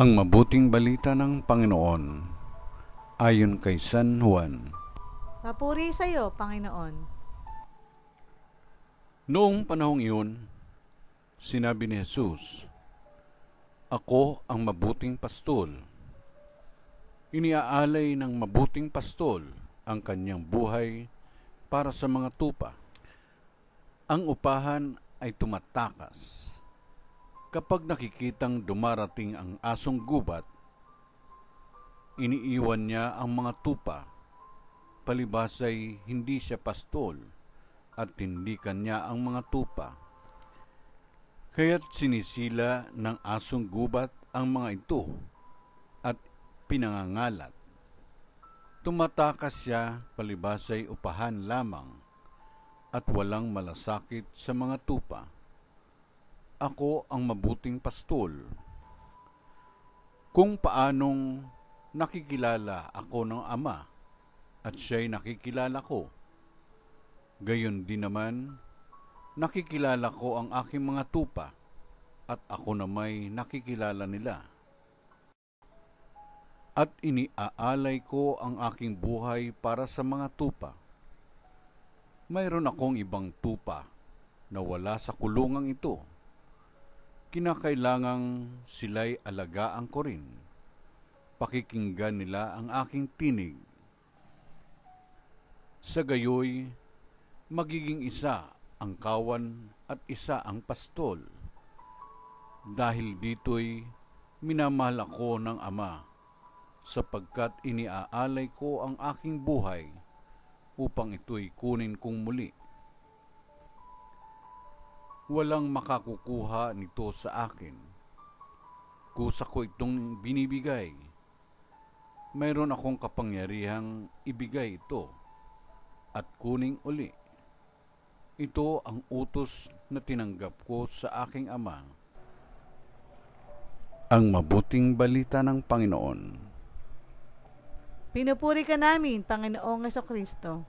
Ang mabuting balita ng Panginoon ayon kay San Juan. Papuri sa iyo, Panginoon. Noong panahong iyon, sinabi ni Jesus, "Ako ang mabuting pastol. Iniaalay ng mabuting pastol ang kanyang buhay para sa mga tupa. Ang upahan ay tumatakas. Kapag nakikitang dumarating ang asong gubat, iniiwan niya ang mga tupa, palibasay hindi siya pastol at hindi kanya ang mga tupa. Kaya't sinisila ng asong gubat ang mga ito at pinangangalat. Tumatakas siya palibasay upahan lamang at walang malasakit sa mga tupa. Ako ang mabuting pastol. Kung paanong nakikilala ako ng Ama at siya'y nakikilala ko, gayon din naman nakikilala ko ang aking mga tupa at ako na may nakikilala nila. At iniaalay ko ang aking buhay para sa mga tupa. Mayroon akong ibang tupa na wala sa kulungang ito. Kinakailangang sila'y alagaan ko rin. Pakikinggan nila ang aking tinig. Sa gayoy, magiging isa ang kawan at isa ang pastol. Dahil dito'y minamahal ako ng Ama, sapagkat iniaalay ko ang aking buhay upang ito'y kunin kong muli. Walang makakukuha nito sa akin. Kusa ko itong binibigay. Mayroon akong kapangyarihang ibigay ito at kuning uli. Ito ang utos na tinanggap ko sa aking Ama." Ang mabuting balita ng Panginoon. Pinupuri ka namin, Panginoong Jesucristo.